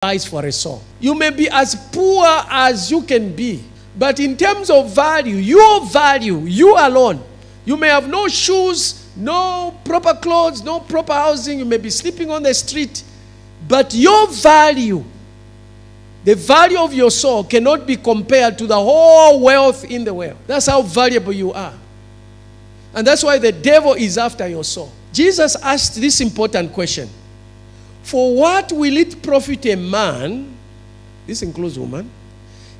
price for a soul. You may be as poor as you can be, but in terms of value, you alone, you may have no shoes, no proper clothes, no proper housing, you may be sleeping on the street, but your value, the value of your soul cannot be compared to the whole wealth in the world. That's how valuable you are. And that's why the devil is after your soul. Jesus asked this important question. For what will it profit a man, this includes woman,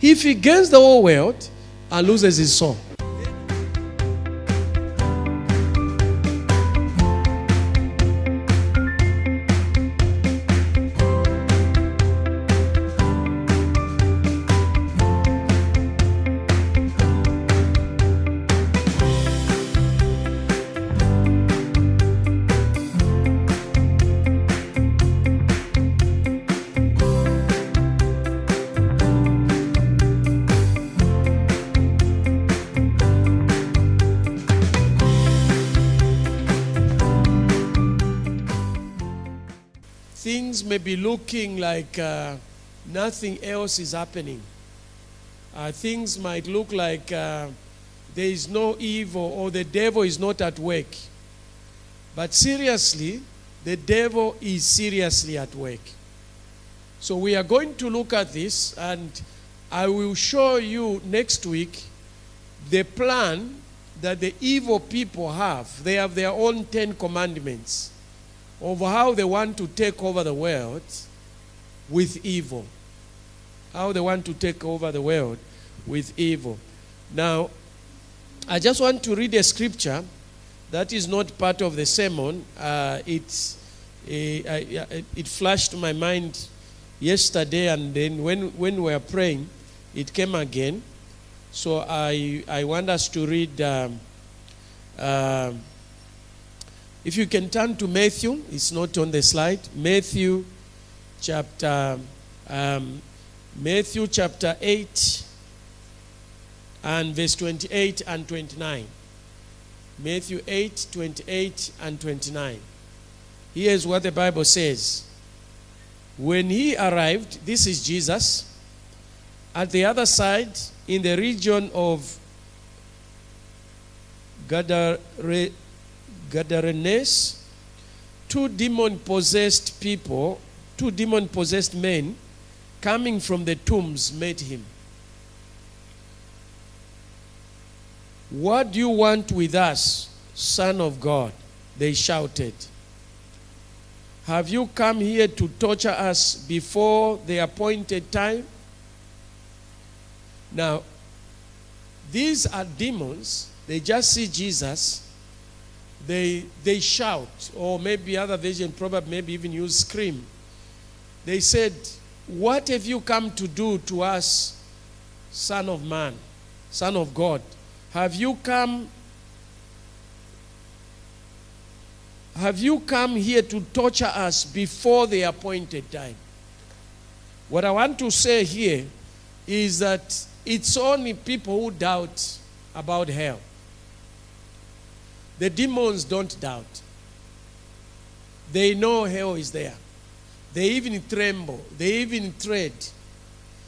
if he gains the whole world and loses his soul? Things may be looking like nothing else is happening. Things might look like there is no evil or the devil is not at work. But seriously, the devil is seriously at work. So we are going to look at this, and I will show you next week the plan that the evil people have. They have their own 10 commandments over how they want to take over the world with evil. How they want to take over the world with evil. Now, I just want to read a scripture that is not part of the sermon. It flashed to my mind yesterday, and then when we were praying, it came again. So I want us to read... if you can turn to Matthew, it's not on the slide. Matthew chapter 8 and verse 28 and 29. Matthew 8, 28 and 29. Here's what the Bible says. When he arrived, this is Jesus, at the other side in the region of Gadarenes, two demon-possessed men coming from the tombs met him. What do you want with us, Son of God? They shouted. Have you come here to torture us before the appointed time? Now, these are demons. They just see Jesus. They shout, or maybe other version probably maybe even use scream. They said, what have you come to do to us, Son of Man, Son of God? Have you come here to torture us before the appointed time? What I want to say here is that it's only people who doubt about hell. The demons don't doubt. They know hell is there. They even tremble. They even tread.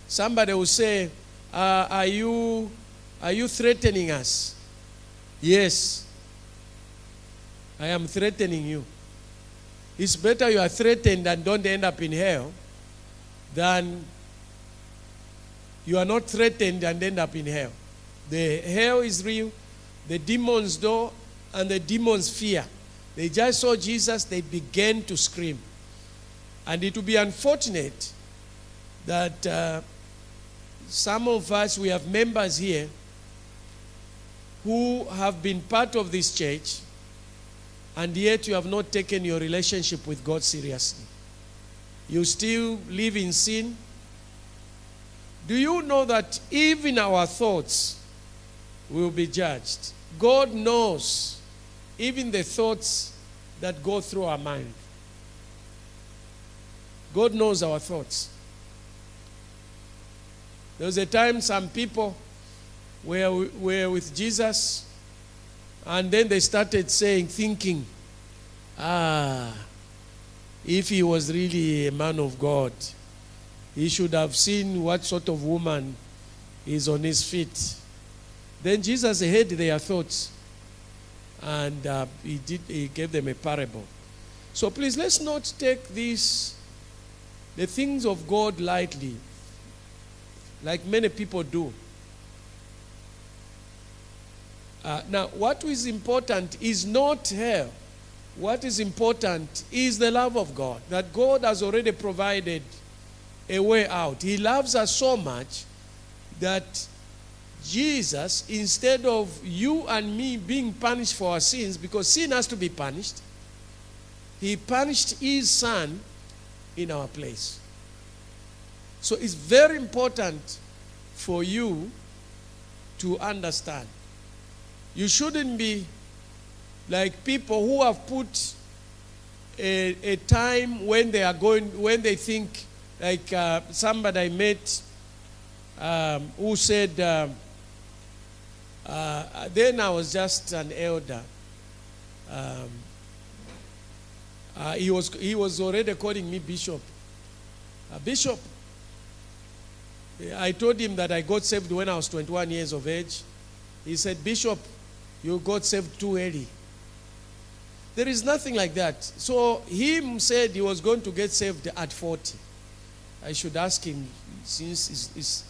Somebody will say, are you threatening us? Yes. I am threatening you. It's better you are threatened and don't end up in hell than you are not threatened and end up in hell. The hell is real. The demons know. And the demons fear. They just saw Jesus, they began to scream. And it would be unfortunate that some of us, we have members here who have been part of this church, and yet you have not taken your relationship with God seriously. You still live in sin. Do you know that even our thoughts will be judged? God knows even the thoughts that go through our mind. God knows our thoughts. There was a time some people were with Jesus, and then they started thinking, if he was really a man of God, he should have seen what sort of woman is on his feet. Then Jesus heard their thoughts, and he gave them a parable. So please, let's not take the things of God lightly, like many people do. Now, what is important is not hell. What is important is the love of God, that God has already provided a way out. He loves us so much that Jesus, instead of you and me being punished for our sins, because sin has to be punished, he punished his son in our place. So it's very important for you to understand. You shouldn't be like people who have put a time when they think, like somebody I met who said, then I was just an elder. He was already calling me bishop. Bishop. I told him that I got saved when I was 21 years of age. He said, Bishop, you got saved too early. There is nothing like that. So he said he was going to get saved at 40. I should ask him, since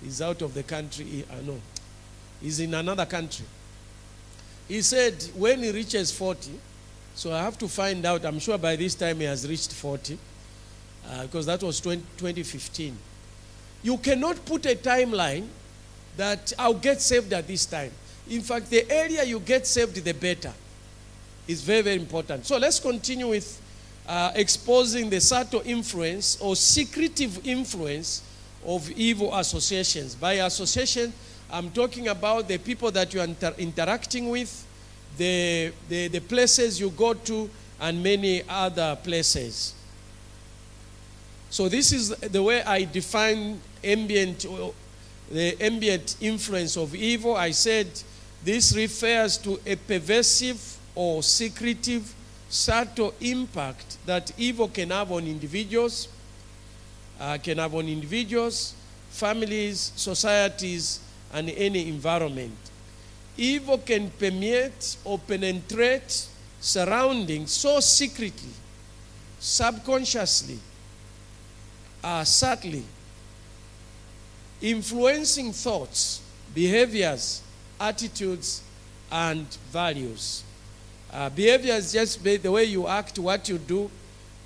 he's out of the country. No, he's in another country. He said when he reaches 40, so I have to find out. I'm sure by this time he has reached 40, because that was 2015. You cannot put a timeline that I'll get saved at this time. In fact, the earlier you get saved, the better. It's very, very important. So let's continue with exposing the subtle influence or secretive influence of evil associations. By association, I'm talking about the people that you are interacting with, the places you go to, and many other places. So this is the way I define the ambient influence of evil. I said this refers to a pervasive or secretive, subtle impact that evil can have on individuals, families, societies, and any environment. Evil can permeate or penetrate surroundings so secretly, subconsciously, subtly, influencing thoughts, behaviors, attitudes, and values. Behavior is just the way you act, what you do.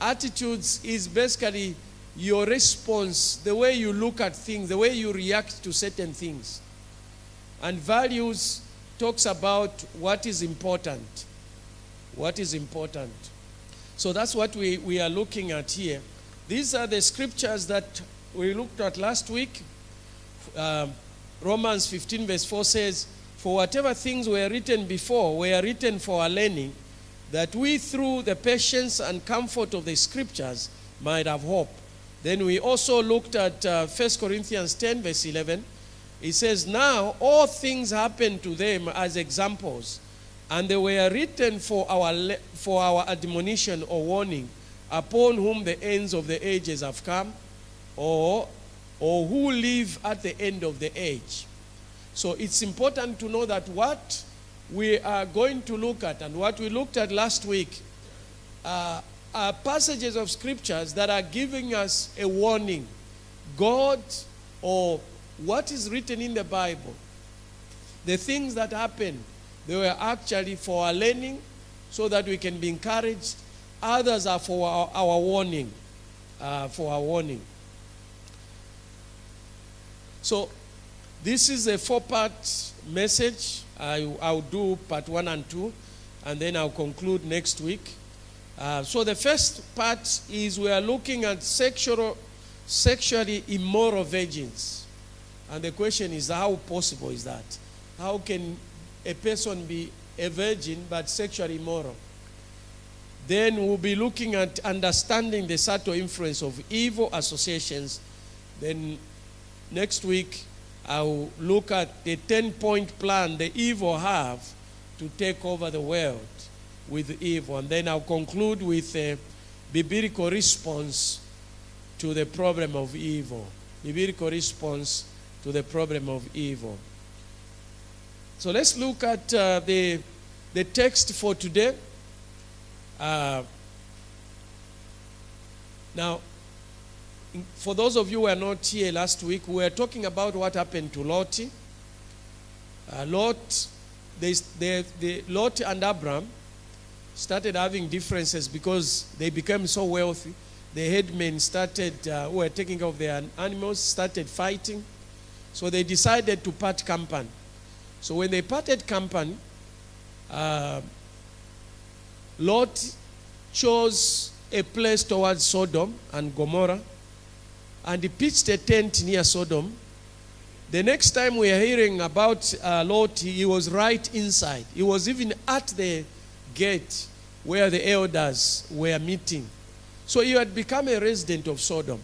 Attitudes is basically your response, the way you look at things, the way you react to certain things. And values talks about what is important. What is important. So that's what we are looking at here. These are the scriptures that we looked at last week. Romans 15 verse 4 says, for whatever things were written before were written for our learning, that we through the patience and comfort of the scriptures might have hope. Then we also looked at 1 Corinthians 10 verse 11. It says, now all things happen to them as examples, and they were written for our admonition or warning, upon whom the ends of the ages have come, or who live at the end of the age. So it's important to know that what we are going to look at and what we looked at last week are passages of scriptures that are giving us a warning. God, or what is written in the Bible, the things that happen, they were actually for our learning so that we can be encouraged. Others are for our warning. So this is a 4-part message. I'll do part 1 and 2, and then I'll conclude next week. So the first part is we are looking at sexually immoral virgins. And the question is, how possible is that? How can a person be a virgin but sexually immoral? Then we'll be looking at understanding the subtle influence of evil associations. Then next week, I'll look at the 10-point plan the evil have to take over the world with evil. And then I'll conclude with a biblical response to the problem of evil. Biblical response to the problem of evil. So let's look at the text for today. Now, for those of you who were not here last week, we were talking about what happened to Lot. Lot and Abraham started having differences because they became so wealthy. The headmen who were taking care of their animals, started fighting. So they decided to part company. So when they parted company, Lot chose a place towards Sodom and Gomorrah, and he pitched a tent near Sodom. The next time we are hearing about Lot, he was right inside. He was even at the gate where the elders were meeting. So he had become a resident of Sodom.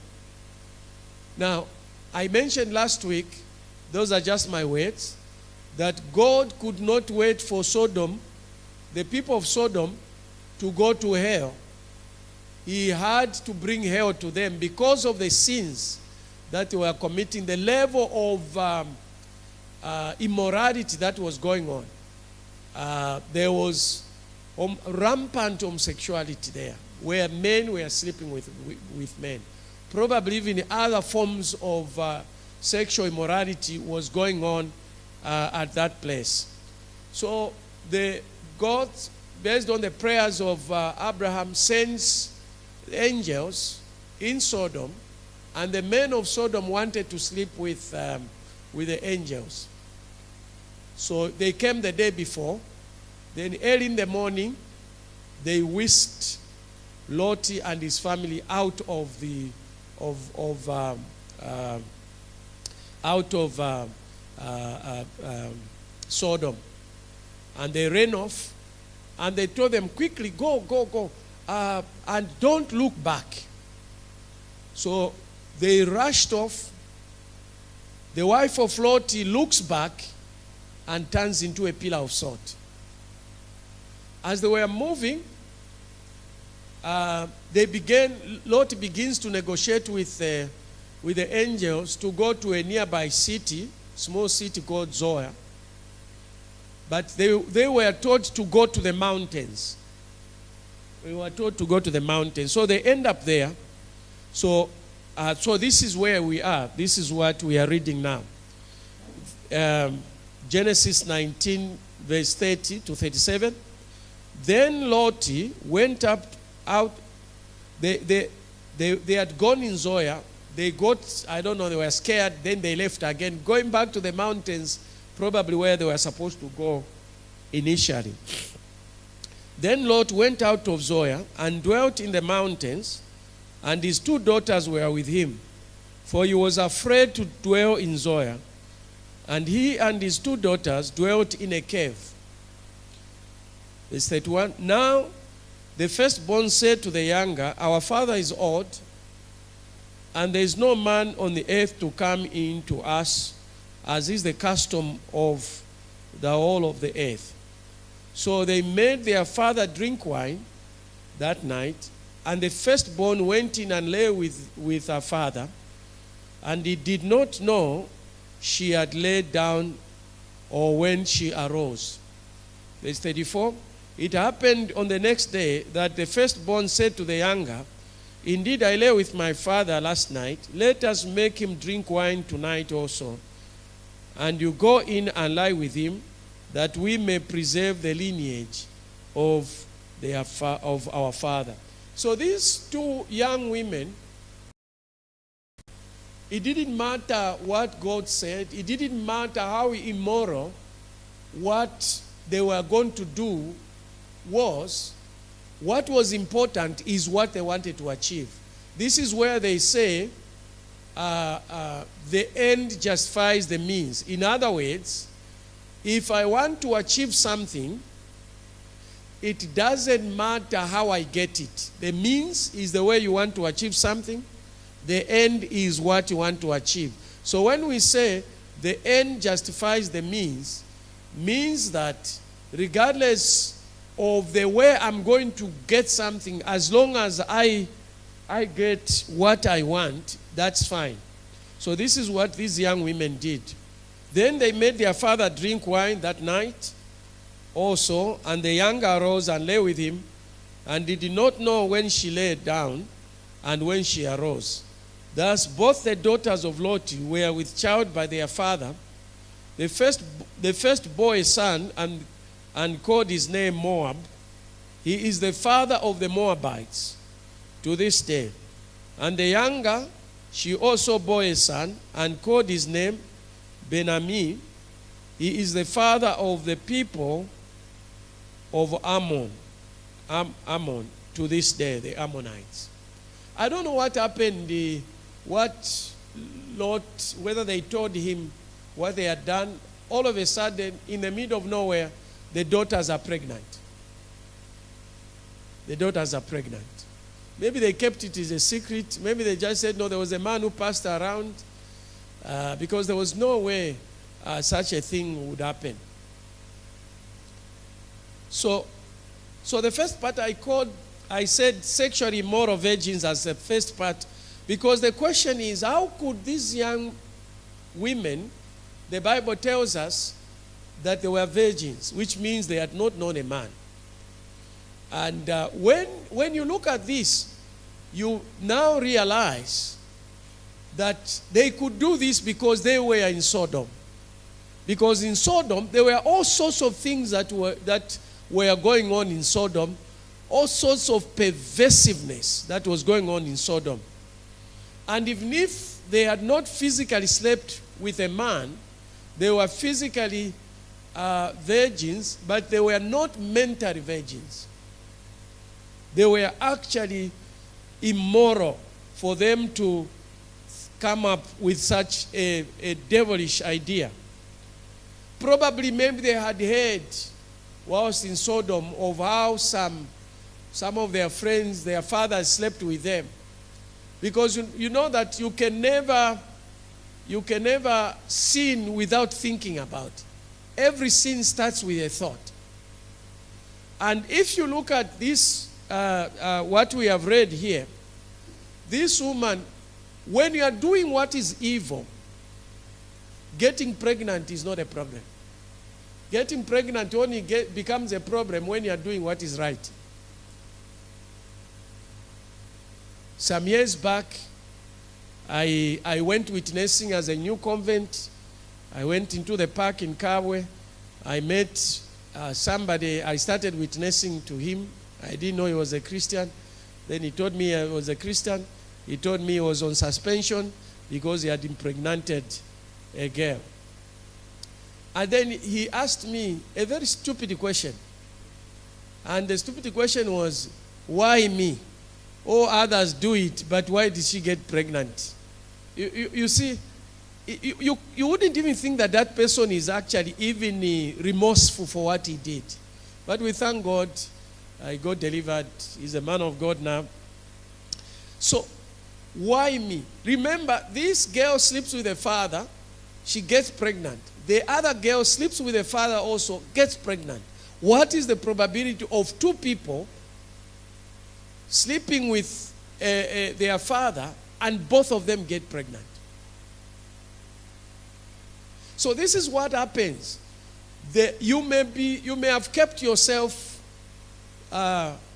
Now, I mentioned last week, those are just my words, that God could not wait for Sodom, the people of Sodom, to go to hell. He had to bring hell to them because of the sins that they were committing, the level of immorality that was going on. There was rampant homosexuality there, where men were sleeping with men. Probably even other forms of sexual immorality was going on at that place. So God, based on the prayers of Abraham, sends angels in Sodom, and the men of Sodom wanted to sleep with the angels. So they came the day before. Then early in the morning, they whisked Lot and his family out of Sodom, and they ran off. And they told them, quickly, go, and don't look back. So they rushed off. The wife of Lot looks back and turns into a pillar of salt. As they were moving, Lot begins to negotiate with the angels to go to a nearby city, small city called Zoar. But they were told to go to the mountains. They were told to go to the mountains. So they end up there. So this is where we are. This is what we are reading now. Genesis 19, verse 30 to 37. Then Lot went out. They had gone in Zoar. They got, I don't know, they were scared. Then they left again, going back to the mountains, probably where they were supposed to go initially. Then Lot went out of Zoar and dwelt in the mountains, and his 2 daughters were with him, for he was afraid to dwell in Zoar. And he and his 2 daughters dwelt in a cave. Verse 31. Now the firstborn said to the younger, our father is old, and there is no man on the earth to come in to us, as is the custom of the whole of the earth. So they made their father drink wine that night, and the firstborn went in and lay with her father, and he did not know she had laid down or when she arose. Verse 34. It happened on the next day that the firstborn said to the younger, indeed I lay with my father last night. Let us make him drink wine tonight also. And you go in and lie with him, that we may preserve the lineage of our father. So these 2 young women, it didn't matter what God said. It didn't matter how immoral what they were going to do was. What was important is what they wanted to achieve. This is where they say the end justifies the means. In other words, if I want to achieve something, it doesn't matter how I get it. The means is the way you want to achieve something. The end is what you want to achieve. So when we say the end justifies the means that regardless of the way I'm going to get something, as long as I I get what I want, that's fine. So this is what these young women did. Then they made their father drink wine that night also, and the younger arose and lay with him, and they did not know when she lay down and when she arose. Thus both the daughters of Lot were with child by their father. The first bore a son and called his name Moab. He is the father of the Moabites to this day. And the younger, she also bore a son and called his name Ben-Ammi. He is the father of the people of Ammon to this day, the Ammonites. I don't know what happened, whether they told him what they had done. All of a sudden, in the middle of nowhere, the daughters are pregnant. The daughters are pregnant. Maybe they kept it as a secret. Maybe they just said, no, there was a man who passed around, because there was no way such a thing would happen. So the first part I said sexually immoral virgins as the first part, because the question is, how could these young women, the Bible tells us that they were virgins, which means they had not known a man. And when you look at this, you now realize that they could do this because they were in Sodom. Because in Sodom, there were all sorts of things that were going on in Sodom, all sorts of perversiveness that was going on in Sodom. And even if they had not physically slept with a man, they were physically virgins, but they were not mentally virgins. They were actually immoral for them to come up with such a devilish idea. Probably maybe they had heard whilst in Sodom of how some of their friends, their fathers slept with them. Because you know that you can never sin without thinking about it. Every sin starts with a thought. And if you look at this, what we have read here, this woman, when you are doing what is evil, getting pregnant is not a problem. Getting pregnant only becomes a problem when you are doing what is right. Some years back, I went witnessing as a new convent. I went into the park in Kabwe. I met somebody. I started witnessing to him. I didn't know he was a Christian. Then he told me I was a Christian. He told me he was on suspension because he had impregnated a girl. And then he asked me a very stupid question. And the stupid question was, why me? All others do it, but why did she get pregnant? You see, you wouldn't even think that person is actually even remorseful for what he did. But we thank God, I got delivered. He's a man of God now. So, why me? Remember, this girl sleeps with the father. She gets pregnant. The other girl sleeps with the father also, gets pregnant. What is the probability of two people sleeping with their father and both of them get pregnant? So this is what happens. You may have kept yourself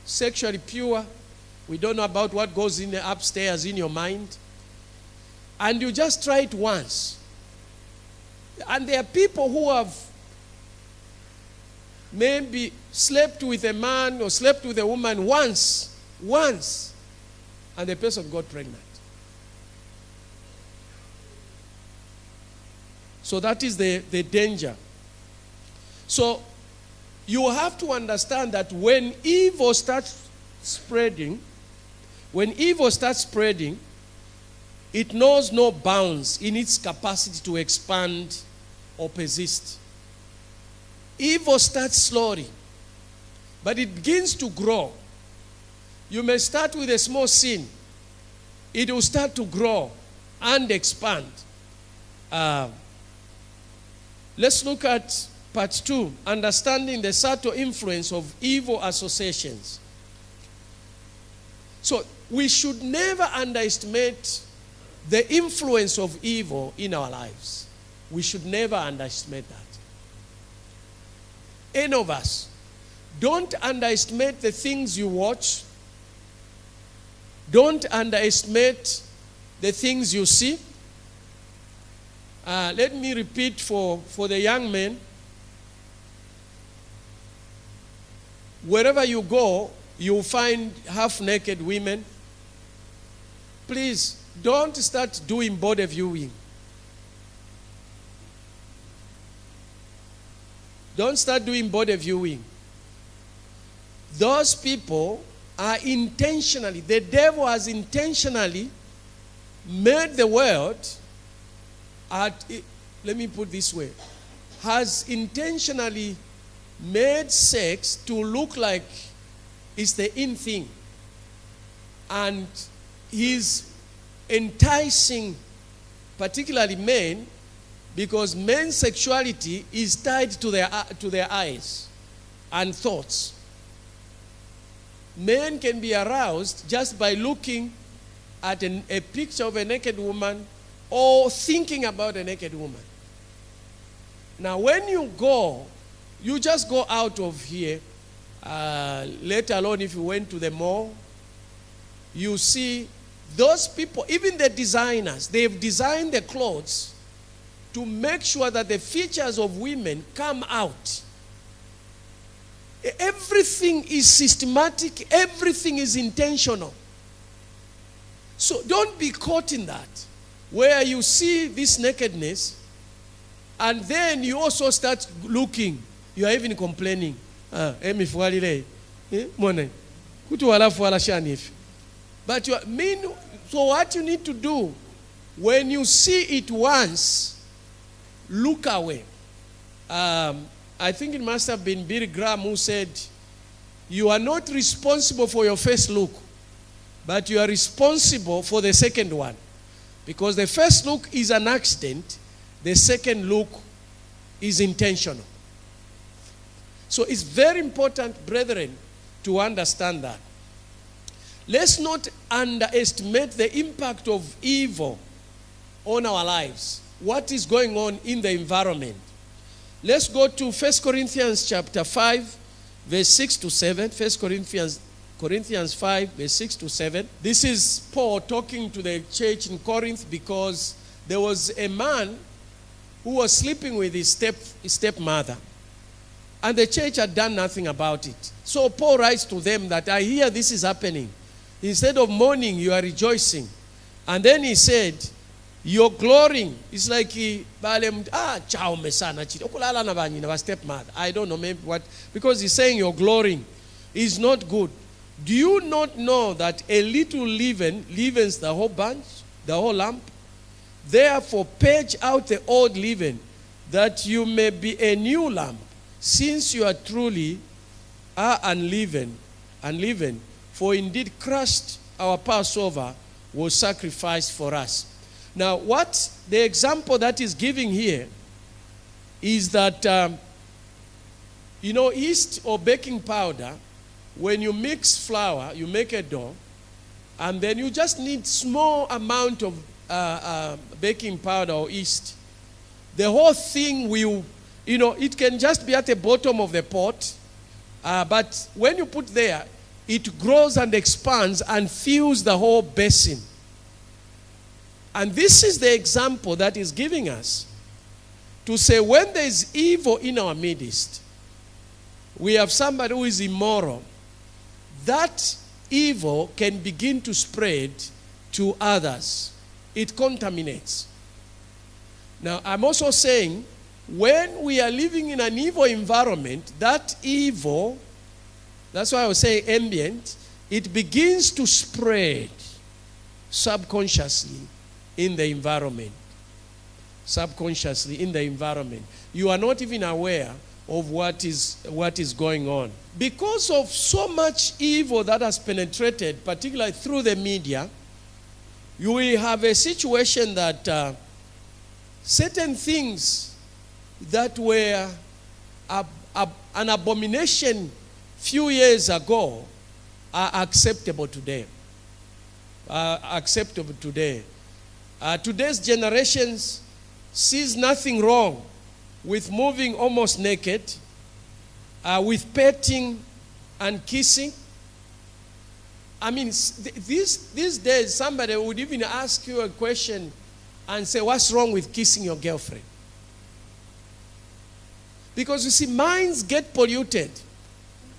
sexually pure. We don't know about what goes in upstairs in your mind. And you just try it once. And there are people who have maybe slept with a man or slept with a woman once, and the person got pregnant. So that is the danger. So you have to understand that when evil starts spreading, it knows no bounds in its capacity to expand or persist. Evil starts slowly, but it begins to grow. You may start with a small sin. It will start to grow and expand. Let's look at part 2, understanding the subtle influence of evil associations. So we should never underestimate the influence of evil in our lives. We should never underestimate that. Any of us, don't underestimate the things you watch. Don't underestimate the things you see. Let me repeat for the young men. Wherever you go, you'll find half-naked women. Please, don't start doing body viewing. Don't start doing body viewing. Those people are intentionally, the devil has intentionally made the world, let me put it this way, has intentionally made sex to look like it's the in thing. And he's enticing particularly men, because men's sexuality is tied to their eyes and thoughts. Men can be aroused just by looking at a picture of a naked woman or thinking about a naked woman. Now, when you go, you just go out of here, let alone if you went to the mall, you see those people, even the designers, they've designed the clothes to make sure that the features of women come out. Everything is systematic, everything is intentional. So don't be caught in that, where you see this nakedness, and then you also start looking. You are even complaining. But so what you need to do, when you see it once, look away. I think it must have been Billy Graham who said, you are not responsible for your first look, but you are responsible for the second one. Because the first look is an accident, the second look is intentional. So it's very important, brethren, to understand that. Let's not underestimate the impact of evil on our lives. What is going on in the environment? Let's go to 1 Corinthians chapter 5, verse 6 to 7. 1 Corinthians 5, verse 6 to 7. This is Paul talking to the church in Corinth, because there was a man who was sleeping with his stepmother. And the church had done nothing about it. So Paul writes to them that, I hear this is happening. Instead of mourning, you are rejoicing. And then he said, you're glorying. It's like stepmother. I don't know maybe what, because he's saying you're glorying is not good. Do you not know that a little leaven leavens the whole bunch, the whole lump? Therefore purge out the old leaven, that you may be a new lump, since you are truly unleavened. For indeed Christ our Passover was sacrificed for us. Now, what the example that is giving here is that, yeast or baking powder, when you mix flour, you make a dough, and then you just need small amount of baking powder or yeast. The whole thing will, it can just be at the bottom of the pot, but when you put there, it grows and expands and fills the whole basin. And this is the example that is giving us to say, when there is evil in our midst, we have somebody who is immoral, that evil can begin to spread to others. It contaminates. Now, I'm also saying, when we are living in an evil environment, that evil, that's why I was saying ambient, it begins to spread subconsciously in the environment. Subconsciously in the environment. You are not even aware of what is going on. Because of so much evil that has penetrated, particularly through the media, you will have a situation that certain things that were an abomination few years ago are acceptable today. acceptable today. Today's generations sees nothing wrong with moving almost naked, with petting and kissing. I mean, these days, somebody would even ask you a question and say, what's wrong with kissing your girlfriend? Because you see, minds get polluted.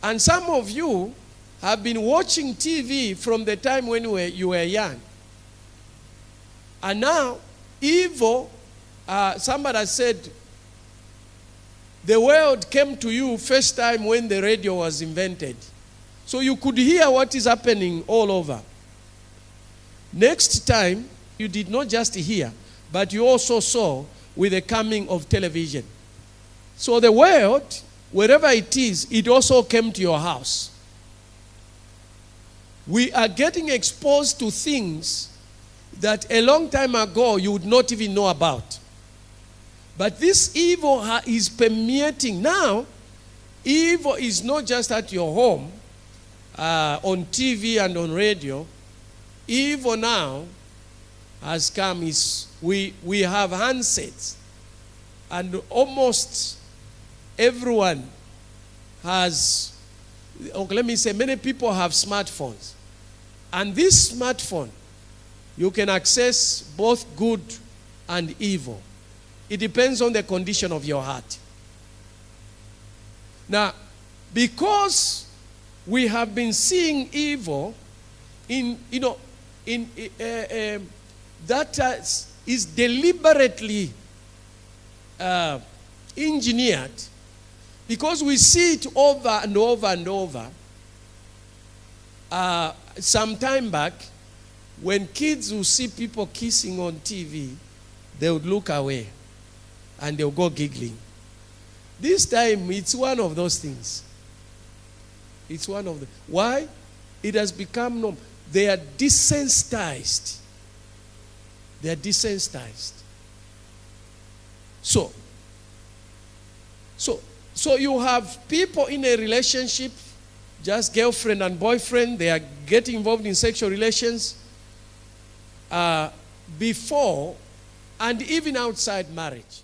And some of you have been watching TV from the time when you were young. And now, evil, somebody said, the world came to you first time when the radio was invented. So you could hear what is happening all over. Next time, you did not just hear, but you also saw with the coming of television. So the world, wherever it is, it also came to your house. We are getting exposed to things that a long time ago you would not even know about. But this evil is permeating. Now, evil is not just at your home, on TV and on radio. Evil now has come. We have handsets. And almost everyone has, let me say, many people have smartphones. And this smartphone, you can access both good and evil. It depends on the condition of your heart. Now, because we have been seeing evil that is deliberately engineered, because we see it over and over and over. Some time back, when kids will see people kissing on TV, they would look away and they'll go giggling. This time, it's one of those things. It's one of the. Why? It has become normal. They are desensitized. They are desensitized. So you have people in a relationship, just girlfriend and boyfriend, they are getting involved in sexual relations before and even outside marriage.